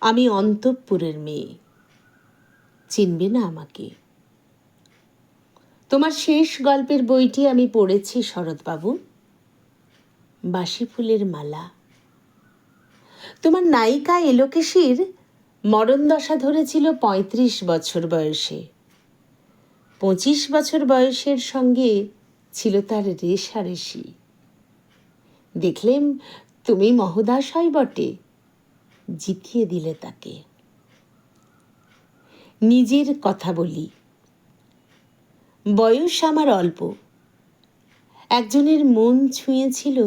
আমি অন্তঃপুরের মেয়ে, চিনবে না আমাকে। তোমার শেষ গল্পের বইটি আমি পড়েছি শরৎবাবু, বাসি ফুলের মালা। তোমার নায়িকা এলোকেশীর মরণদশা ধরেছিল ৩৫ বছর বয়সে। ২৫ বছর বয়সের সঙ্গে ছিল তার রেশারেশি। দেখলেম তুমি মহোদয় বটে, জিতিয়ে দিলে তাকে। নিজের কথা বলি, বয়স আমার অল্প। একজনের মন ছুঁয়েছিল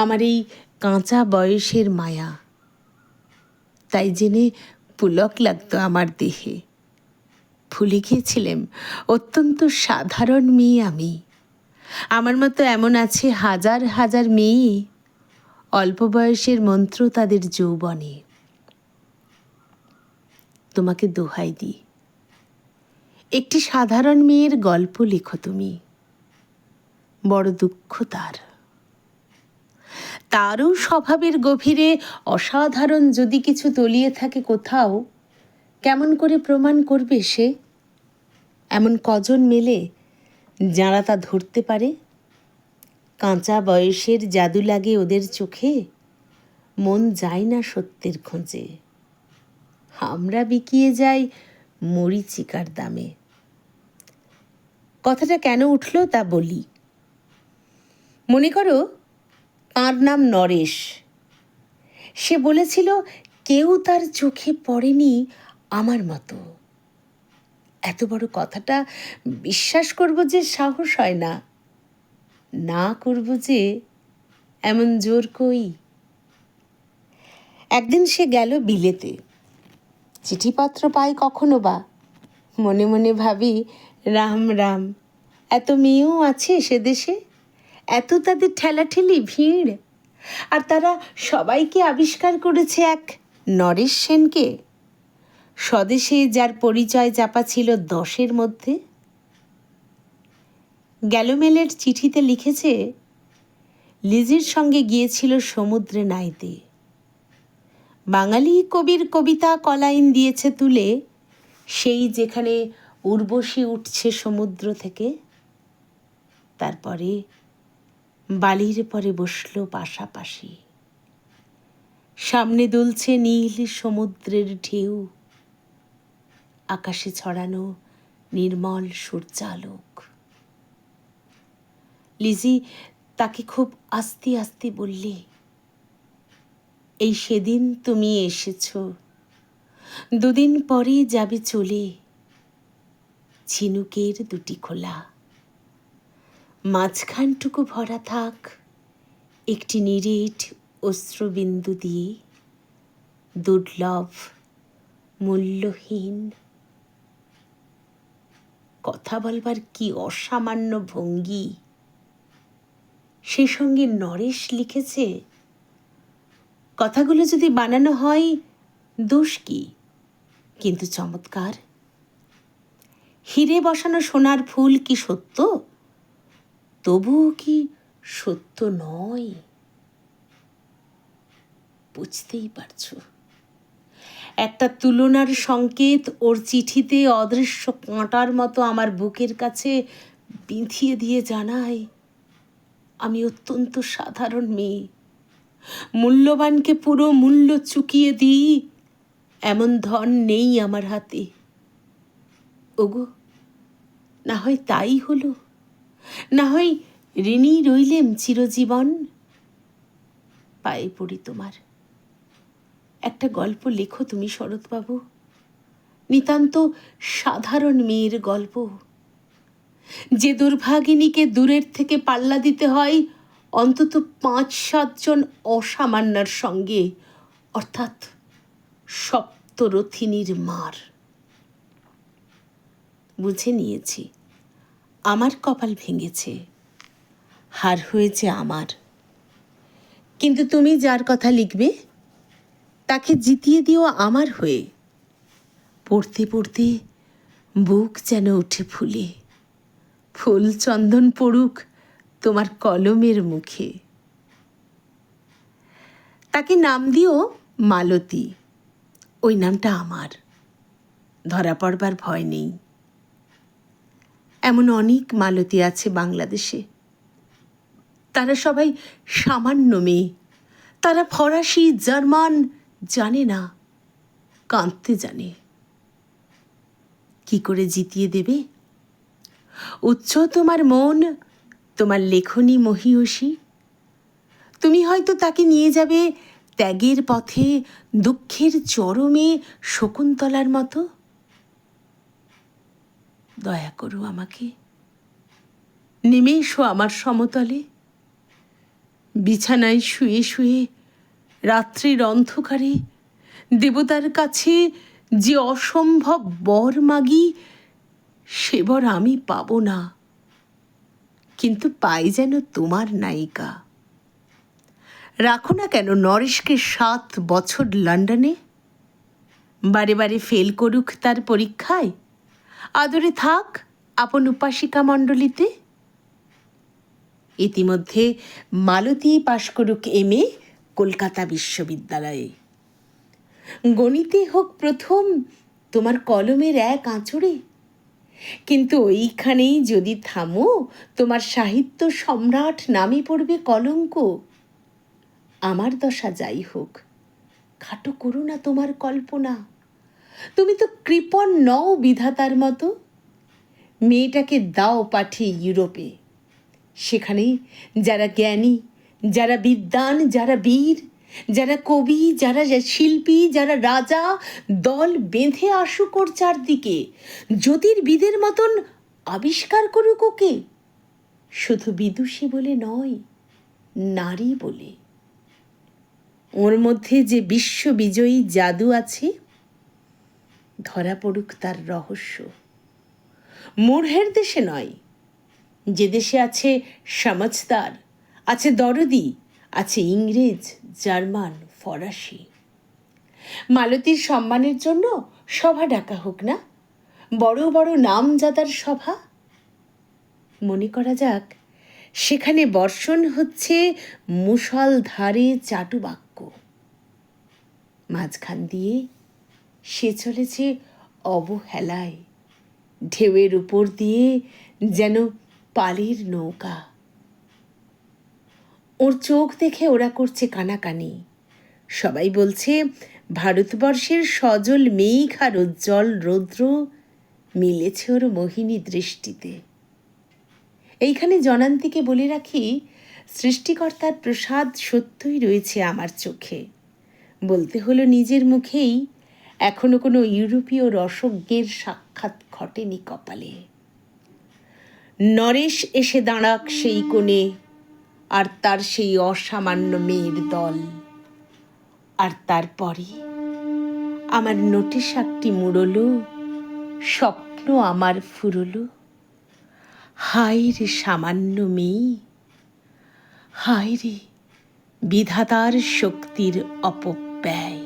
আমার এই কাঁচা বয়সের মায়া, তাই জেনে পুলক লাগতো আমার দেহে। ভুলে গিয়েছিলাম অত্যন্ত সাধারণ মেয়ে আমি। আমার মতো এমন আছে হাজার হাজার মেয়ে, অল্প বয়সের মন্ত্র তাদের যৌবনে। তোমাকে দোহাই দিই, একটি সাধারণ মেয়ের গল্প লেখো তুমি। বড় দুঃখ তারও স্বভাবের গভীরে অসাধারণ যদি কিছু তলিয়ে থাকে কোথাও, কেমন করে প্রমাণ করবে সে? এমন কজন মেলে যারা তা ধরতে পারে? কাঁচা বয়সের জাদু লাগে ওদের চোখে, মন যায় না সত্যের খোঁজে। আমরা বিকিয়ে যাই মরীচিকার দামে। কথাটা কেন উঠল তা বলি। মনে করো, তাঁর নাম নরেশ। সে বলেছিল কেউ তার চোখে পড়েনি আমার মতো। এত বড় কথাটা বিশ্বাস করব যে সাহস হয় না, না করব যে এমন জোর কই। একদিন সে গেল বিলেতে। চিঠিপত্র পাই কখনো বা, মনে মনে ভাবি রাম রাম, এত মেয়েও আছে সে দেশে, এত তাদের ঠেলাঠেলি ভিড়, আর তারা সবাইকে আবিষ্কার করেছে এক নরেশ সেনকে, স্বদেশে যার পরিচয় চাপা ছিল 10-এর মধ্যে। গ্যালোমেলের চিঠিতে লিখেছে লিজির সঙ্গে গিয়েছিল সমুদ্রে নাইতে। বাঙালি কবির কবিতা কলাইন দিয়েছে তুলে, সেই যেখানে উর্বশী উঠছে সমুদ্র থেকে। তারপরে বালির পরে বসল পাশাপাশি, সামনে দুলছে নীল সমুদ্রের ঢেউ, আকাশে ছড়ানো নির্মল সূর্যালোক। লিজি তাকে খুব আস্তে আস্তে বললে, এই সেদিন তুমি এসেছ, 2 দিন পরে যাবে চলে। ঝিনুকের 2টি খোলা, মাঝখানটুকু ভরা থাক একটি নিরেট অশ্রুবিন্দু দিয়ে, দুর্লভ মূল্যহীন। কথা বলবার কি অসামান্য ভঙ্গি! সে সঙ্গে নরেশ লিখেছে, কথাগুলো যদি বানানো হয় দোষ কি, কিন্তু চমৎকার। হিরে বসানো সোনার ফুল কি সত্য? তবুও কি সত্য নয়? বুঝতেই পারছো, একটা তুলনার সংকেত ওর চিঠিতে অদৃশ্য কাঁটার মতো আমার বুকের কাছে বিঁধিয়ে দিয়ে জানায়, আমি অত্যন্ত সাধারণ মেয়ে, মূল্যবানকে পুরো মূল্য চুকিয়ে দিই এমন ধন নেই আমার হাতে। ওগো, না হয় তাই হলো, না হয় ঋণী রইলেম চিরজীবন। পায়ে পড়ি তোমার, একটা গল্প লেখো তুমি শরৎবাবু, নিতান্ত সাধারণ মেয়ের গল্প, যে দুর্ভাগিনীকে দূরের থেকে পাল্লা দিতে হয় অন্তত 5-7 জন অসামান্যার সঙ্গে, অর্থাৎ সপ্তরথিনীর মার। বুঝে নিয়েছি আমার কপাল ভেঙেছে, হার হয়েছে আমার। কিন্তু তুমি যার কথা লিখবে তাকে জিতিয়ে দিও আমার হয়ে। পড়তে পড়তে বুক যেন ওঠে ফুলে, ফুল চন্দন পড়ুক তোমার কলমের মুখে। তাকে নাম দিও মালতী, ওই নামটা আমার, ধরা পড়বার ভয় নেই। এমন অনেক মালতী আছে বাংলাদেশে, তারা সবাই সামান্য মেয়ে। তারা ফরাসি জার্মান জানে না, কাঁদতে জানে। কি করে জিতিয়ে দেবে? উচ্চ তোমার মন, তোমার লেখনী মহীয়সী। তুমি হয়তো তাকে নিয়ে যাবে ত্যাগের পথে, দুঃখের চরমে শকুন্তলার মতো। দয়া করো আমাকে, নেমে এসো আমার সমতলে। বিছানায় শুয়ে শুয়ে রাত্রির অন্ধকারে দেবতার কাছে যে অসম্ভব বর মাগি, সে বর আমি পাব না, কিন্তু পাই যেন তোমার নায়িকা। রাখো না কেন নরেশকে 7 বছর লন্ডনে, বারে বারে ফেল করুক তার পরীক্ষায়, আদরে থাক আপন উপাসিকা মণ্ডলীতে। ইতিমধ্যে মালতী পাশ করুক MA কলকাতা বিশ্ববিদ্যালয়ে। গণিতে হোক প্রথম তোমার কলমের এক আঁচড়ে, কিন্তু ওইখানেই যদি থামো, তোমার সাহিত্য সম্রাট নামে পড়বে কলঙ্ক। আমার দশা যাই হোক, খাটো করো না তোমার কল্পনা। তুমি তো কৃপণ নও বিধাতার মতো। মেয়েটাকে দাও পাঠিয়ে ইউরোপে, সেখানে যারা জ্ঞানী, যারা বিদ্বান, যারা বীর, যারা কবি, যারা শিল্পী, যারা রাজা, দল বেঁধে আসুক ওর চারদিকে, জ্যোতির্বিদের মতন আবিষ্কার করুক ওকে। শুধু বিদুষী বলে নয়, নারী বলে। ওর মধ্যে যে বিশ্ববিজয়ী জাদু আছে, ধরা পড়ুক তার রহস্য। মূঢ়ের দেশে নয়, যে দেশে আছে সমঝদার, আছে দরদি, আছে ইংরেজ, জার্মান, ফরাসি। মালতীর সম্মানের জন্য সভা ডাকা হোক না, বড় বড় নামজাদার সভা। মনে করা যাক সেখানে বর্ষণ হচ্ছে মুষলধারে চাটুবাক্য, মাঝখান দিয়ে সে চলেছে অবহেলায়, ঢেউয়ের উপর দিয়ে যেন পালের নৌকা। ওর চোখ দেখে ওরা করছে কানাকানি। সবাই বলছে ভারতবর্ষের সজল মেঘ আর উজ্জ্বল রৌদ্র মিলেছে ওর মোহিনী দৃষ্টিতে। এইখানে জনান্তিকে বলে রাখি, সৃষ্টিকর্তার প্রসাদ সত্যই রয়েছে আমার চোখে। বলতে হলো নিজের মুখেই, এখনো কোনো ইউরোপীয় রসজ্ঞের সাক্ষাৎ ঘটেনি কপালে। নরেশ এসে দাঁড়াক সেই কোণে, আর তার সেই অসামান্য মেয়ের দল। আর তারপরে আমার নোটে শাকটি মুড়লো, স্বপ্ন আমার ফুরলো। হায় রে সামান্য মেয়ে, হায় রে বিধাতার শক্তির অপব্যয়।